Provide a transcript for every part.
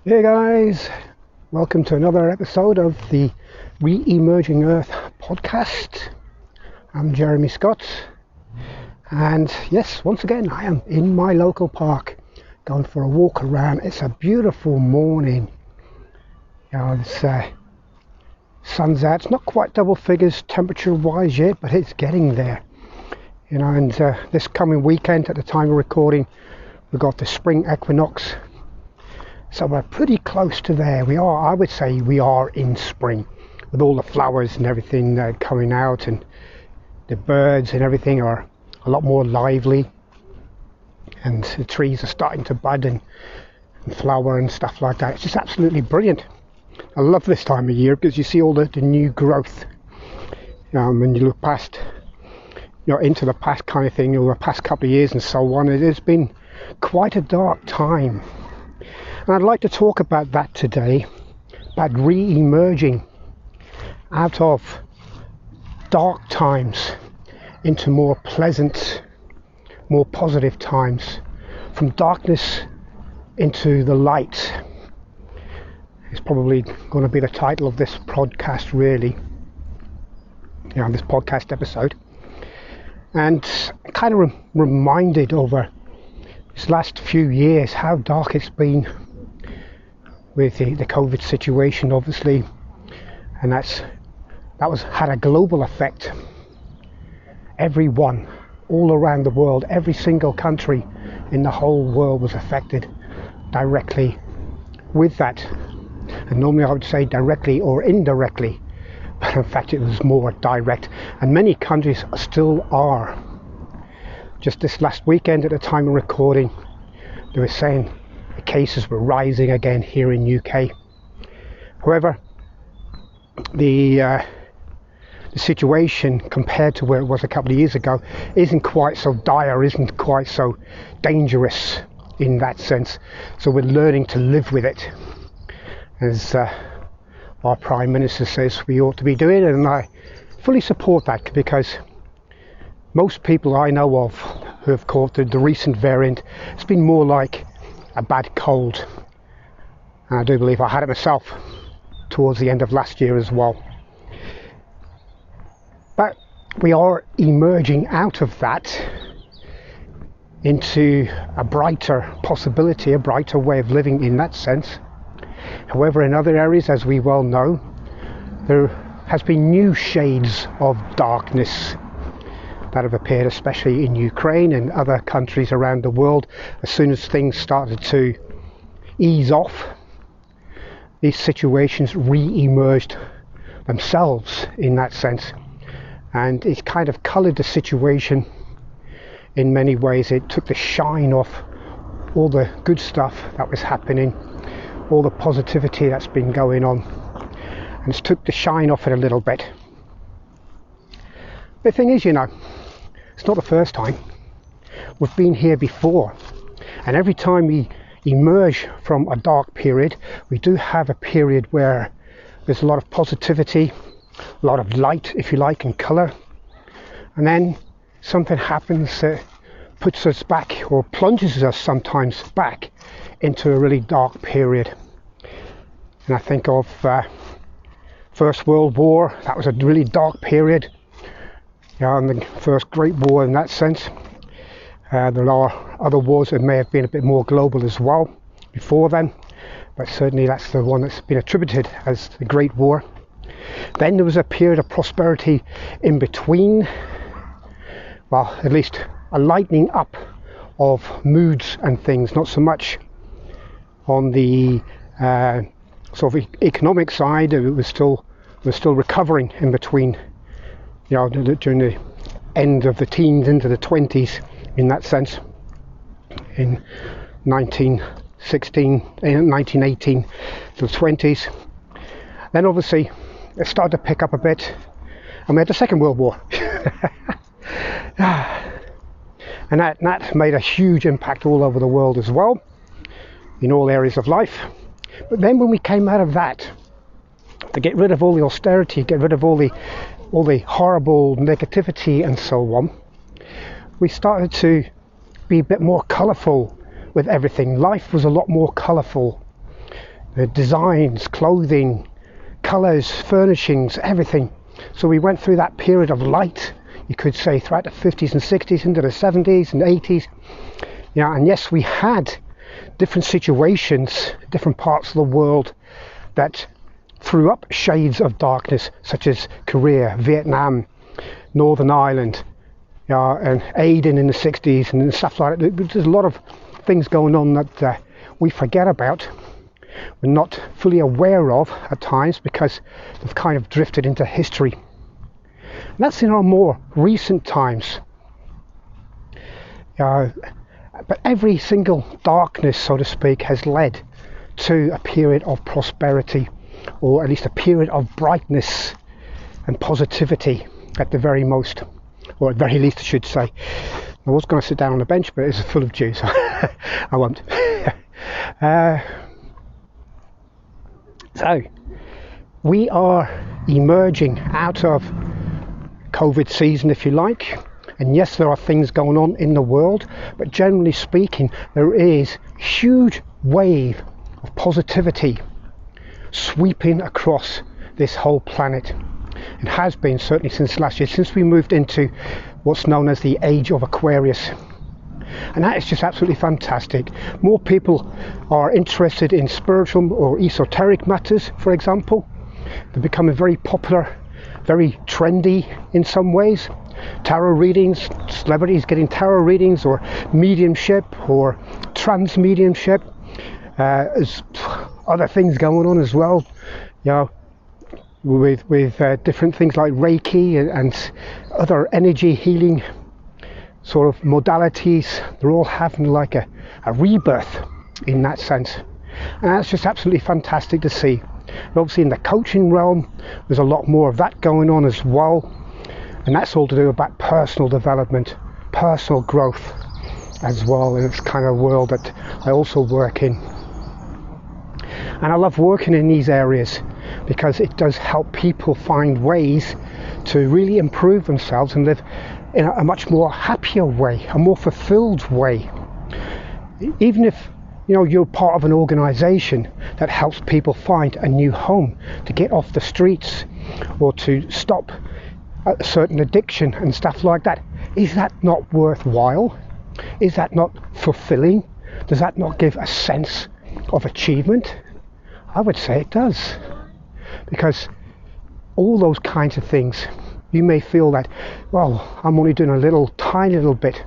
Hey guys, welcome to another episode of the Re-emerging Earth podcast. I'm Jeremy Scott, and yes, once again I am in my local park going for a walk around. It's a beautiful morning. It's sun's out. It's not quite double figures temperature wise yet, but it's getting there. And this coming weekend at the time of recording, we've got the spring equinox. So we're pretty close to there. I would say we are in spring, with all the flowers and everything coming out, and the birds and everything are a lot more lively, and the trees are starting to bud and flower and stuff like that. It's just absolutely brilliant. I love this time of year because you see all the new growth. When you look past, into the past kind of thing, over the past couple of years and so on, it has been quite a dark time. And I'd like to talk about that today, about re-emerging out of dark times into more pleasant, more positive times, from darkness into the light. It's probably going to be the title of this podcast, really, this podcast episode. And kind of reminded over these last few years how dark it's been with the COVID situation, obviously, and that had a global effect. Everyone all around the world, every single country in the whole world was affected directly with that. And normally I would say directly or indirectly, but in fact it was more direct, and many countries still are. Just this last weekend at the time of recording, they were saying the cases were rising again here in UK. However, the situation compared to where it was a couple of years ago isn't quite so dire, isn't quite so dangerous in that sense. So we're learning to live with it, as our Prime Minister says we ought to be doing, and I fully support that, because most people I know of who have caught the recent variant, it's been more like a bad cold. And I do believe I had it myself towards the end of last year as well. But we are emerging out of that into a brighter possibility, a brighter way of living in that sense. However, in other areas, as we well know, there has been new shades of darkness that have appeared, especially in Ukraine and other countries around the world. As soon as things started to ease off, these situations re-emerged themselves in that sense, and it kind of coloured the situation in many ways. It took the shine off all the good stuff that was happening, all the positivity that's been going on, and it took the shine off it a little bit. The thing is, it's not the first time. We've been here before, and every time we emerge from a dark period, we do have a period where there's a lot of positivity, a lot of light, if you like, and colour, and then something happens that puts us back, or plunges us sometimes back into a really dark period. And I think of First World War. That was a really dark period. And the first Great War in that sense. There are other wars that may have been a bit more global as well before then, but certainly that's the one that's been attributed as the Great War. Then there was a period of prosperity in between, well, at least a lightening up of moods and things, not so much on the sort of economic side. It was still recovering in between, during the end of the teens into the 20s in that sense, in 1918 to the 20s. Then obviously it started to pick up a bit, and we had the Second World War. And that made a huge impact all over the world as well, in all areas of life. But then when we came out of that, to get rid of all the austerity, get rid of all the horrible negativity and so on, we started to be a bit more colourful with everything. Life was a lot more colourful. the designs, clothing, colours, furnishings, everything. So we went through that period of light, you could say, throughout the 50s and 60s into the 70s and 80s. And yes, we had different situations, different parts of the world that threw up shades of darkness, such as Korea, Vietnam, Northern Ireland, and Aden in the 60s and stuff like that. There's a lot of things going on that we forget about, we're not fully aware of at times, because they've kind of drifted into history. And that's in our more recent times. But every single darkness, so to speak, has led to a period of prosperity, or at least a period of brightness and positivity at the very most, or at the very least I should say. I was going to sit down on the bench, but it's full of dew, so I won't. So we are emerging out of COVID season, if you like. And yes, there are things going on in the world, but generally speaking, there is a huge wave of positivity sweeping across this whole planet. It has been certainly since last year, since we moved into what's known as the age of Aquarius. And that is just absolutely fantastic. More people are interested in spiritual or esoteric matters, for example. They're becoming very popular, very trendy in some ways. Tarot readings, celebrities getting tarot readings, or mediumship, or trance mediumship. There's other things going on as well, with different things like Reiki and other energy healing sort of modalities. They're all having like a rebirth in that sense, and that's just absolutely fantastic to see. And obviously in the coaching realm, there's a lot more of that going on as well, and that's all to do about personal development, personal growth as well, and it's kind of a world that I also work in. And I love working in these areas because it does help people find ways to really improve themselves and live in a much more happier way, a more fulfilled way. Even if you're part of an organization that helps people find a new home, to get off the streets, or to stop a certain addiction and stuff like that, is that not worthwhile? Is that not fulfilling? Does that not give a sense of achievement? I would say it does, because all those kinds of things, you may feel that, well, I'm only doing a tiny little bit,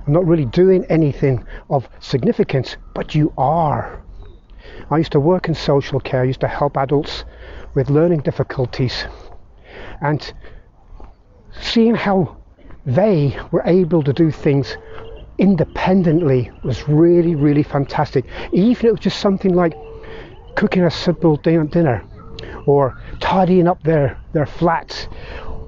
I'm not really doing anything of significance, but you are. I used to work in social care. I used to help adults with learning difficulties, and seeing how they were able to do things independently was really, really fantastic. Even if it was just something like cooking a simple dinner, or tidying up their flats,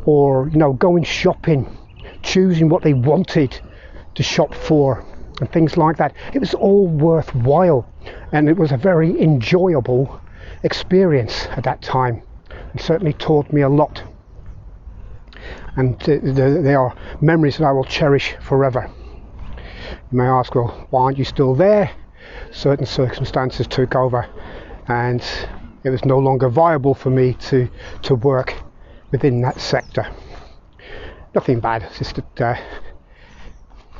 or going shopping, choosing what they wanted to shop for, and things like that. It was all worthwhile, and it was a very enjoyable experience at that time, and certainly taught me a lot. And they are memories that I will cherish forever. You may ask, well, why aren't you still there? Certain circumstances took over, and it was no longer viable for me to work within that sector. Nothing bad, it's just a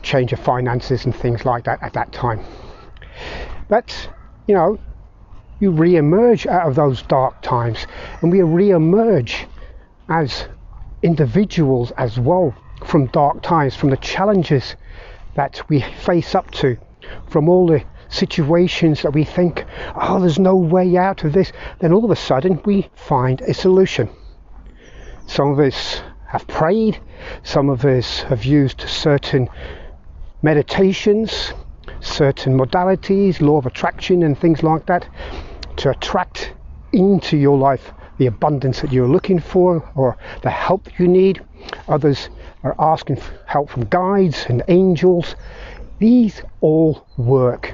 change of finances and things like that at that time. But you re-emerge out of those dark times, and we re-emerge as individuals as well from dark times, from the challenges that we face up to, from all the situations that we think, oh, there's no way out of this. Then all of a sudden we find a solution. Some of us have prayed, some of us have used certain meditations, certain modalities, law of attraction and things like that, to attract into your life the abundance that you're looking for, or the help that you need. Others are asking for help from guides and angels. These all work.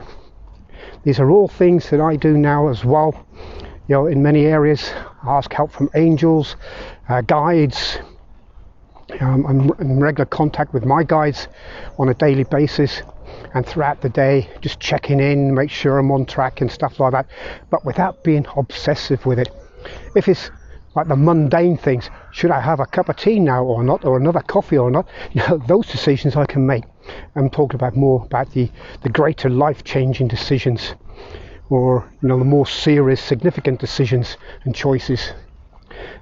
These are all things that I do now as well. In many areas, I ask help from angels, guides. I'm in regular contact with my guides on a daily basis, and throughout the day just checking in, make sure I'm on track and stuff like that, but without being obsessive with it. If it's like the mundane things, should I have a cup of tea now or not, or another coffee or not, those decisions I can make. I'm talking about more about the greater life-changing decisions, or the more serious, significant decisions and choices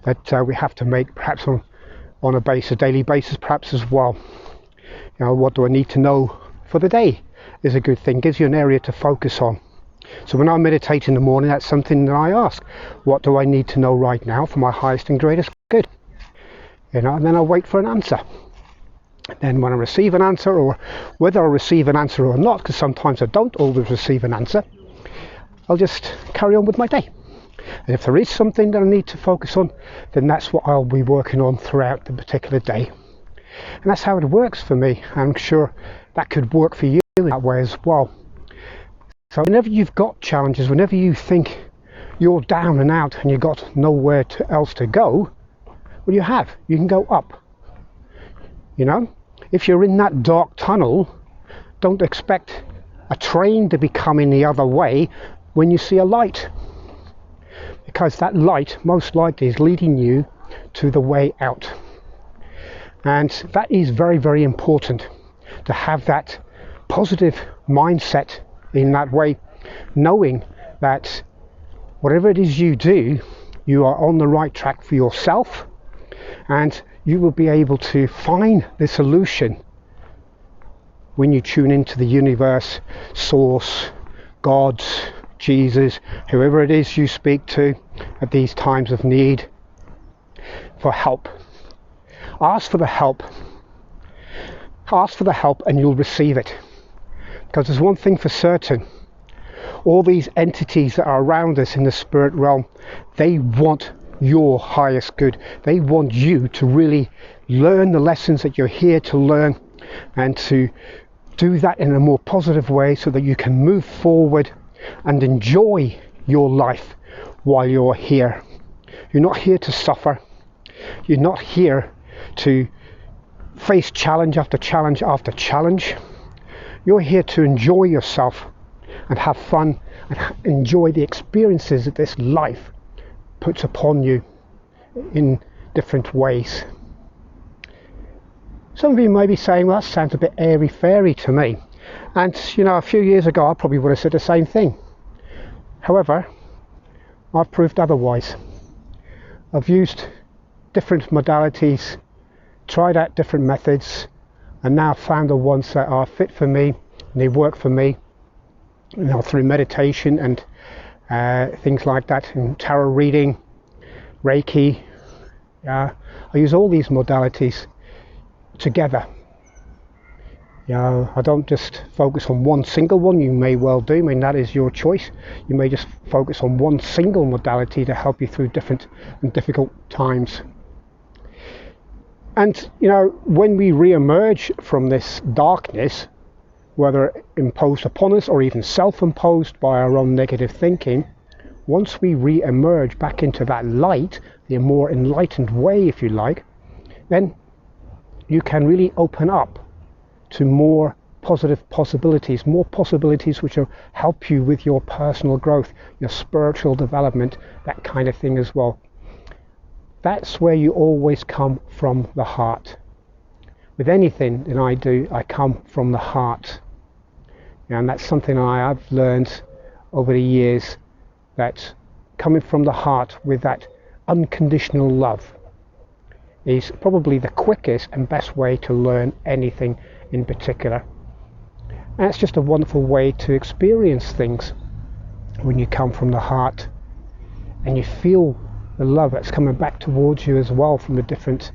that we have to make, perhaps on a daily basis, perhaps as well. What do I need to know for the day is a good thing. Gives you an area to focus on. So when I meditate in the morning, that's something that I ask. What do I need to know right now for my highest and greatest good? And then I wait for an answer. Then when I receive an answer, or whether I receive an answer or not, because sometimes I don't always receive an answer, I'll just carry on with my day. And if there is something that I need to focus on, then that's what I'll be working on throughout the particular day. And that's how it works for me. I'm sure that could work for you in that way as well. So whenever you've got challenges, whenever you think you're down and out and you've got nowhere else to go, well, you can go up. If you're in that dark tunnel, don't expect a train to be coming the other way when you see a light, because that light most likely is leading you to the way out. And that is very, very important, to have that positive mindset in that way, knowing that whatever it is you do, you are on the right track for yourself, and you will be able to find the solution when you tune into the universe, source, God, Jesus, whoever it is you speak to at these times of need, for help. Ask for the help. Ask for the help and you'll receive it. Because there's one thing for certain. All these entities that are around us in the spirit realm, they want your highest good. They want you to really learn the lessons that you're here to learn, and to do that in a more positive way so that you can move forward and enjoy your life while you're here. You're not here to suffer. You're not here to face challenge after challenge after challenge. You're here to enjoy yourself and have fun and enjoy the experiences that this life puts upon you in different ways. Some of you may be saying, well, that sounds a bit airy-fairy to me. And a few years ago I probably would have said the same thing. However, I've proved otherwise. I've used different modalities, tried out different methods, and now found the ones that are fit for me and they work for me, through meditation and things like that, and tarot reading, Reiki. I use all these modalities together. I don't just focus on one single one. You may well do. That is your choice. You may just focus on one single modality to help you through different and difficult times. And when we re-emerge from this darkness, whether imposed upon us or even self-imposed by our own negative thinking, once we re-emerge back into that light, the more enlightened way, if you like, then you can really open up to more positive possibilities which will help you with your personal growth, your spiritual development, that kind of thing as well. That's where you always come from the heart. With anything that I do, I come from the heart. And that's something I have learned over the years, that coming from the heart with that unconditional love is probably the quickest and best way to learn anything in particular. And it's just a wonderful way to experience things when you come from the heart and you feel the love that's coming back towards you as well from the different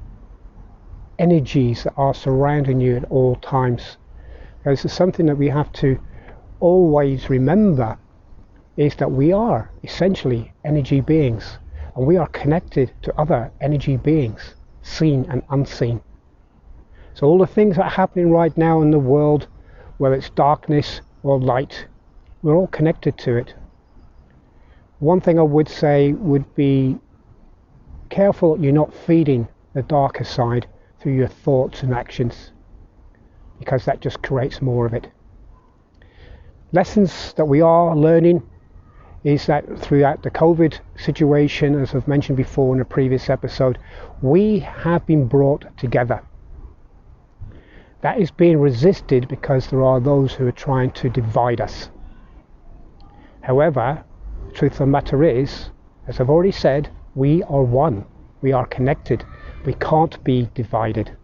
energies that are surrounding you at all times. This is something that we have to always remember, is that we are essentially energy beings, and we are connected to other energy beings, seen and unseen. So all the things that are happening right now in the world, whether it's darkness or light, we're all connected to it. One thing I would say would be careful that you're not feeding the darker side through your thoughts and actions, because that just creates more of it. lessons that we are learning is that throughout the COVID situation, as I've mentioned before in a previous episode, we have been brought together. That is being resisted because there are those who are trying to divide us. However, the truth of the matter is, as I've already said, we are one. We are connected. We can't be divided.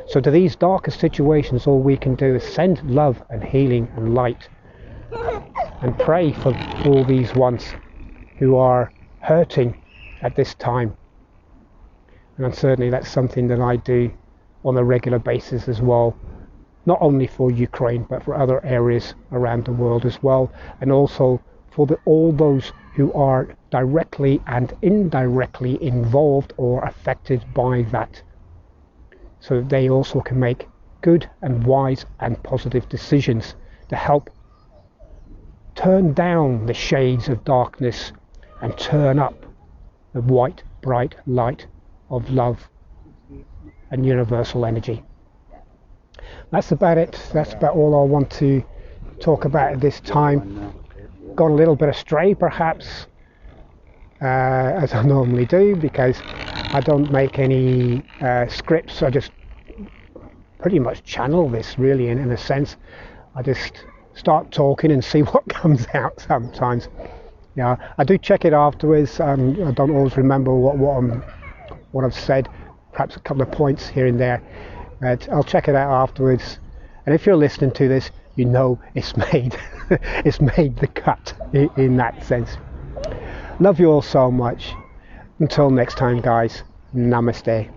So to these darker situations, all we can do is send love and healing and light and pray for all these ones who are hurting at this time. And certainly that's something that I do on a regular basis as well, not only for Ukraine but for other areas around the world as well, and also for all those who are directly and indirectly involved or affected by that, so that they also can make good and wise and positive decisions to help turn down the shades of darkness and turn up the white, bright light of love and universal energy. That's about it. That's about all I want to talk about at this time. Gone a little bit astray perhaps, as I normally do, because I don't make any scripts. I just pretty much channel this really in a sense. I just start talking and see what comes out sometimes. Yeah, I do check it afterwards. I don't always remember what I've said, perhaps a couple of points here and there, but I'll check it out afterwards. And if you're listening to this, you know it's made it's made the cut in that sense. Love you all so much. Until next time, guys. Namaste.